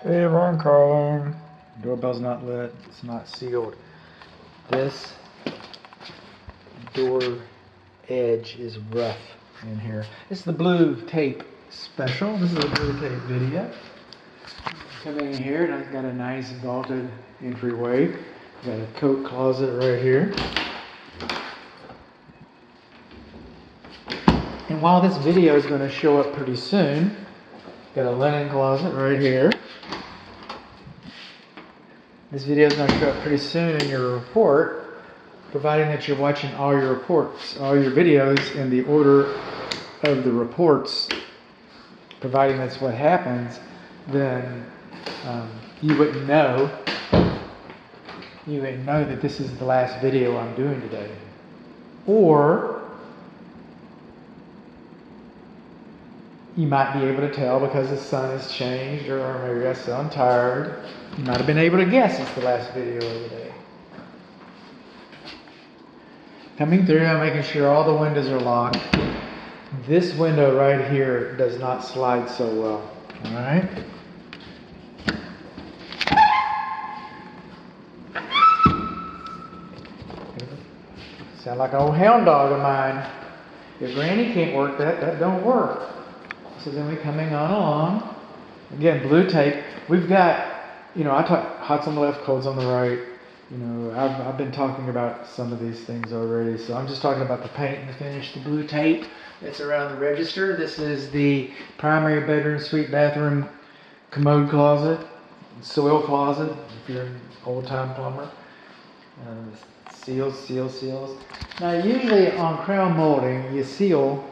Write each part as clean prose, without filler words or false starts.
Hey, Ron calling. Doorbell's not lit. It's not sealed. This door edge is rough in here. This is the blue tape special. This is a blue tape video. Come in here and I've got a nice vaulted entryway. Got a coat closet right here. And while this video is going to show up pretty soon, got a linen closet right here. This video is going to show up pretty soon in your report, providing that you're watching all your reports, all your videos in the order of the reports. Providing that's what happens, then you wouldn't know that this is the last video I'm doing today. Or you might be able to tell because the sun has changed, or maybe I sound tired. You might have been able to guess it's the last video of the day. Coming through, I'm making sure all the windows are locked. This window right here does not slide so well. All right. Sound like an old hound dog of mine. If Granny can't work that don't work. So then we're coming on along. Again, blue tape. We've got, I talk hot's on the left, cold's on the right. I've been talking about some of these things already. So I'm just talking about the paint and the finish, the blue tape that's around the register. This is the primary bedroom, suite, bathroom, commode closet, soil closet, if you're an old-time plumber. Seals. Now, usually on crown molding, you seal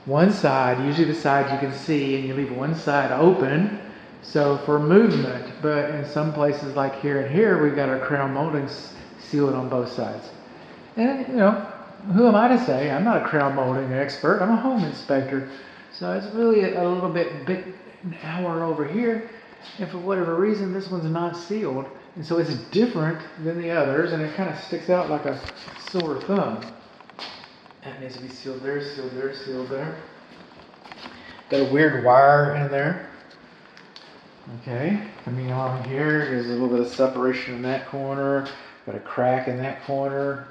one side, usually the side you can see, and you leave one side open, so for movement. But in some places like here and here, we've got our crown moldings sealed on both sides. And, who am I to say? I'm not a crown molding expert. I'm a home inspector. So it's really a little bit an hour over here. And for whatever reason, this one's not sealed. And so it's different than the others, and it kind of sticks out like a sore thumb. That needs to be sealed there, sealed there, sealed there. Got a weird wire in there. Okay, coming along here, there's a little bit of separation in that corner. Got a crack in that corner.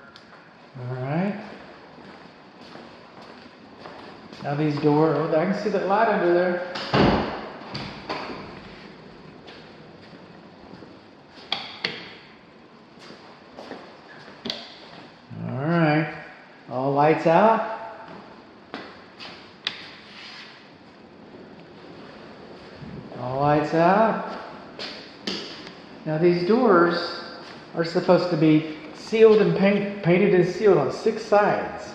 Alright. Now these doors, I can see that light under there. Alright. All lights out. All lights out. Now these doors are supposed to be sealed and painted and sealed on 6 sides.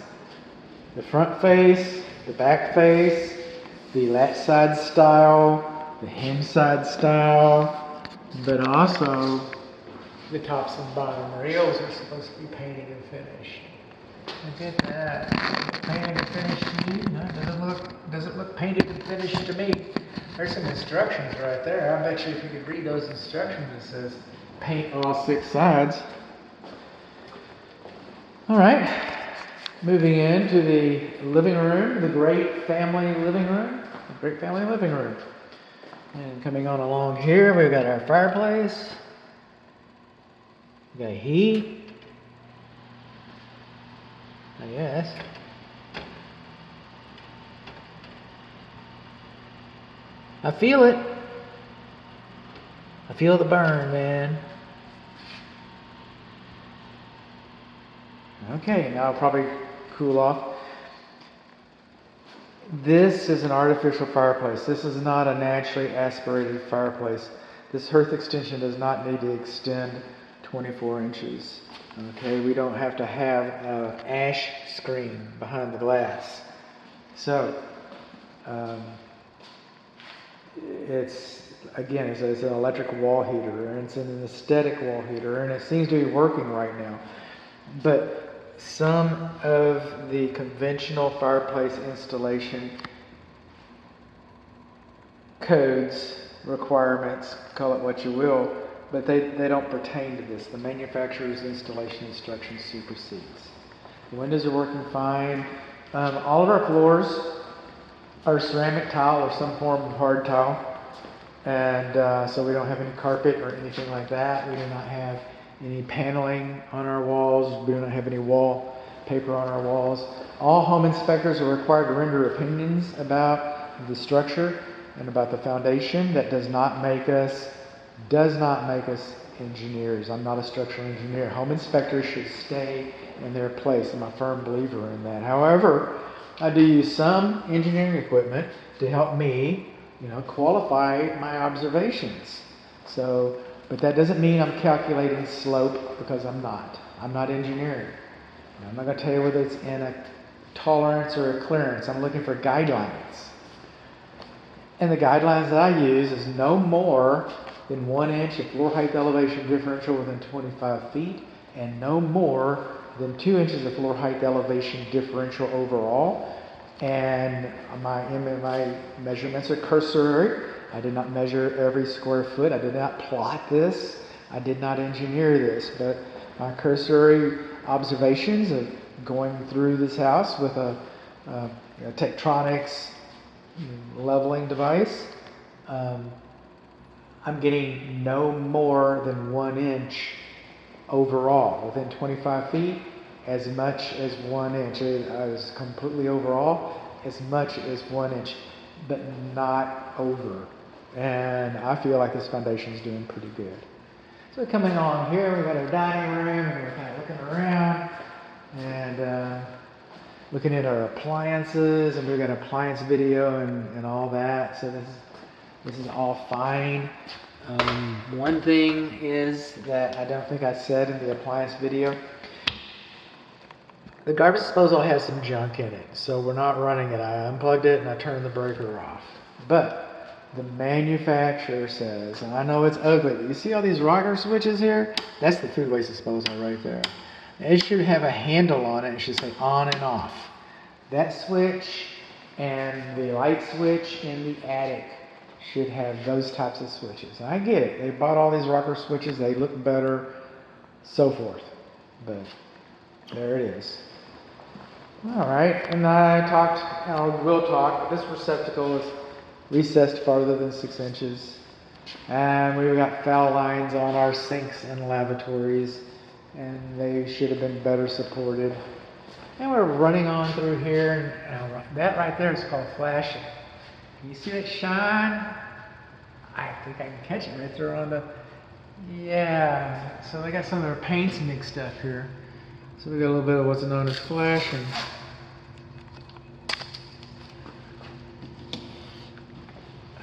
The front face, the back face, the latch side style, the hem side style, but also the tops and bottom rails are supposed to be painted and finished. Look at that. Painted and finished to you? No, it doesn't look painted and finished to me. There's some instructions right there. I bet you if you could read those instructions, it says paint all 6 sides. All right. Moving into the living room, the great family living room. The great family living room. And coming on along here, we've got our fireplace. We got heat. I guess. I feel it. I feel the burn, man. Okay, now I'll probably cool off. This is an artificial fireplace. This is not a naturally aspirated fireplace. This hearth extension does not need to extend 24 inches. Okay, we don't have to have an ash screen behind the glass. So, it's an electric wall heater, and it's an aesthetic wall heater, and it seems to be working right now. But some of the conventional fireplace installation codes, requirements, call it what you will, but they don't pertain to this. The manufacturer's installation instructions supersedes. The windows are working fine. All of our floors are ceramic tile or some form of hard tile. And so we don't have any carpet or anything like that. We do not have any paneling on our walls. We do not have any wallpaper on our walls. All home inspectors are required to render opinions about the structure and about the foundation. That does not make us engineers. I'm not a structural engineer. Home inspectors should stay in their place. I'm a firm believer in that. However, I do use some engineering equipment to help me, qualify my observations. So, but that doesn't mean I'm calculating slope, because I'm not. I'm not engineering. I'm not going to tell you whether it's in a tolerance or a clearance. I'm looking for guidelines. And the guidelines that I use is no more than 1 inch of floor height elevation differential within 25 feet, and no more than 2 inches of floor height elevation differential overall. And my measurements are cursory. I did not measure every square foot. I did not plot this. I did not engineer this. But my cursory observations of going through this house with a Tektronix leveling device, I'm getting no more than 1 inch overall within 25 feet, as much as 1 inch. As completely overall, as much as 1 inch, but not over. And I feel like this foundation is doing pretty good. So coming on here, we've got our dining room, and we're kind of looking around and looking at our appliances, and we've got appliance video and all that. So this is all fine. One thing is that I don't think I said in the appliance video, the garbage disposal has some junk in it, so we're not running it. I unplugged it and I turned the breaker off. But the manufacturer says, and I know it's ugly, but you see all these rocker switches here? That's the food waste disposal right there. It should have a handle on it. It should say on and off. That switch and the light switch in the attic should have those types of switches. And I get it. They bought all these rocker switches. They look better, so forth. But there it is. All right. And I will talk, but this receptacle is recessed farther than 6 inches. And we've got foul lines on our sinks and lavatories, and they should have been better supported. And we're running on through here, and that right there is called flashing. Can you see that shine? I think I can catch it right there on the, yeah. So they got some of their paints mixed up here. So we got a little bit of what's known as flashing.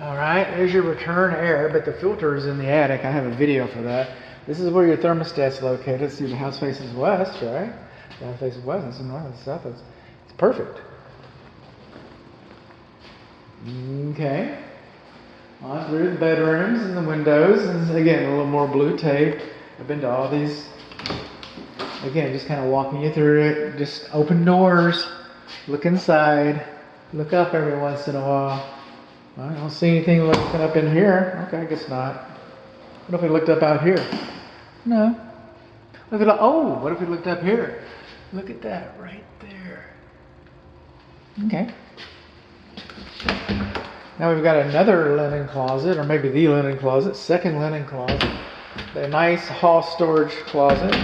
All right, there's your return air, but the filter is in the attic. I have a video for that. This is where your thermostat's located. See, the house faces west, right? The house faces west, it's the north and south. It's perfect. Okay. On through the bedrooms and the windows, and again, a little more blue tape. I've been to all these. Again, just kind of walking you through it. Just open doors, look inside, look up every once in a while. I don't see anything looking up in here. Okay, I guess not. What if we looked up out here? No. What if we looked up here? Look at that right there. Okay. Now we've got another linen closet, or maybe the linen closet, second linen closet. A nice hall storage closet.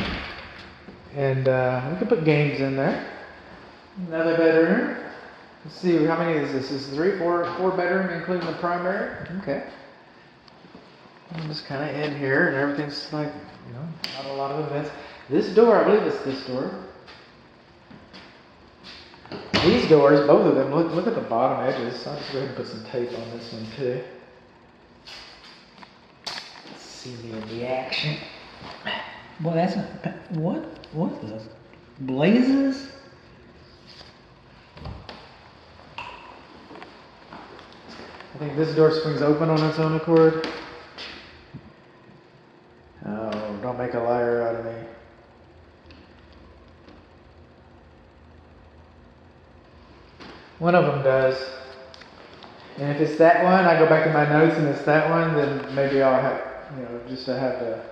And we can put games in there. Another bedroom. Let's see, how many is this? This is four bedroom, including the primary. Okay. I'm just kind of in here, and everything's like, not a lot of events. This door, I believe it's this door. These doors, both of them, look at the bottom edges. So I'll just go ahead and put some tape on this one too. Let's see me in the action. Boy, that's what the blazes? I think this door swings open on its own accord. Oh, don't make a liar out of me. One of them does. And if it's that one, I go back to my notes and it's that one, then maybe I'll have, just to have to,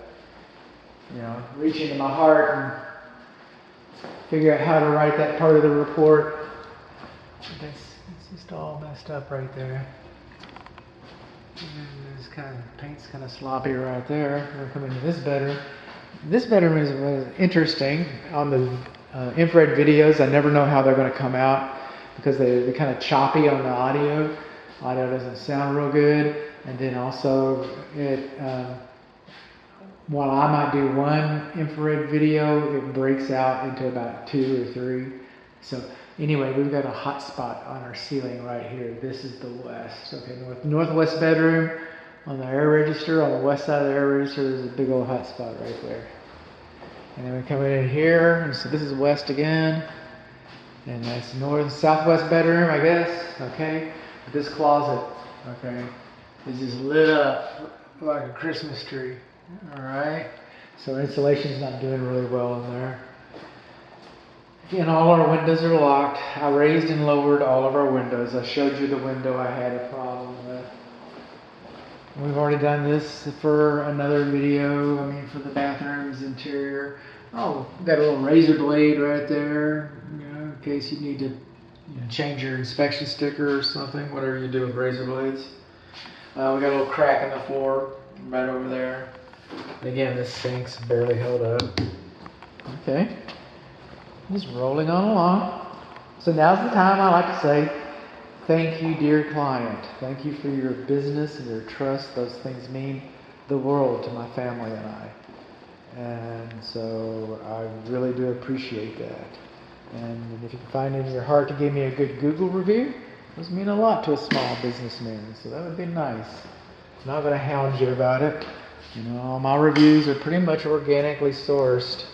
reach into my heart and figure out how to write that part of the report. It's just all messed up right there. And this paint's kind of sloppy right there. We're coming to this bedroom. This bedroom was interesting. On the infrared videos, I never know how they're going to come out because they're kind of choppy on the audio. Audio doesn't sound real good, and then also while I might do one infrared video, it breaks out into about 2 or 3. So anyway, we've got a hot spot on our ceiling right here. This is the west. Okay, northwest bedroom on the air register. On the west side of the air register, there's a big old hot spot right there. And then we come in here, and so this is west again. And that's southwest bedroom, I guess. Okay, this closet, okay, is just lit up like a Christmas tree. All right, so insulation's not doing really well in there. Again, all our windows are locked. I raised and lowered all of our windows. I showed you the window I had a problem with. We've already done this for another video. I mean, for the bathroom's interior. Oh, got a little razor blade right there, in case you need to change your inspection sticker or something, whatever you do with razor blades. We got a little crack in the floor right over there. Again, this sink's barely held up. Okay, just rolling on along. So now's the time I like to say, thank you, dear client. Thank you for your business and your trust. Those things mean the world to my family and I. And so I really do appreciate that. And if you can find it in your heart to give me a good Google review, those mean a lot to a small businessman. So that would be nice. I'm not going to hound you about it. All my reviews are pretty much organically sourced.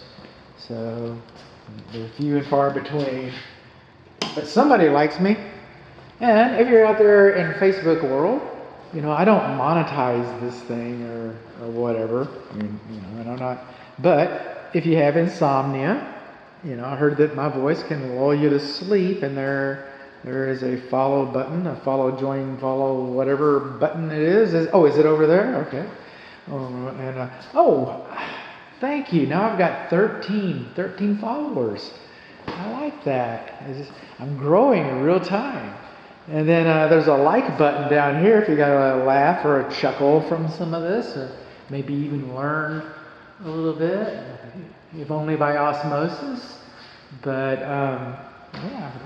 So they're few and far between. But somebody likes me. And if you're out there in Facebook world, I don't monetize this thing or whatever. And I'm not. But if you have insomnia, I heard that my voice can lull you to sleep, and there is a follow button, a follow, join, follow, whatever button it is. Is it over there? Okay. Thank you. Now I've got 13 followers. I like that. I'm growing in real time. And then there's a like button down here if you got a laugh or a chuckle from some of this, or maybe even learn a little bit, if only by osmosis. But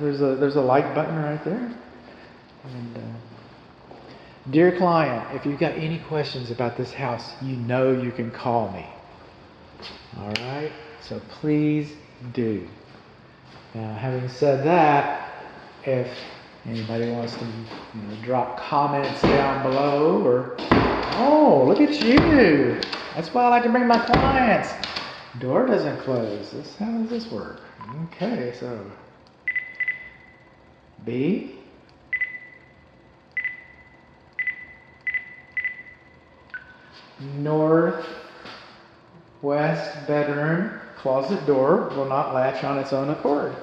there's a like button right there. And dear client, if you've got any questions about this house, you can call me. All right, so please do. Now, having said that, if anybody wants to drop comments down below, or look at you. That's why I like to bring my clients. Door doesn't close. How does this work? Okay, so B. Northwest bedroom closet door will not latch on its own accord.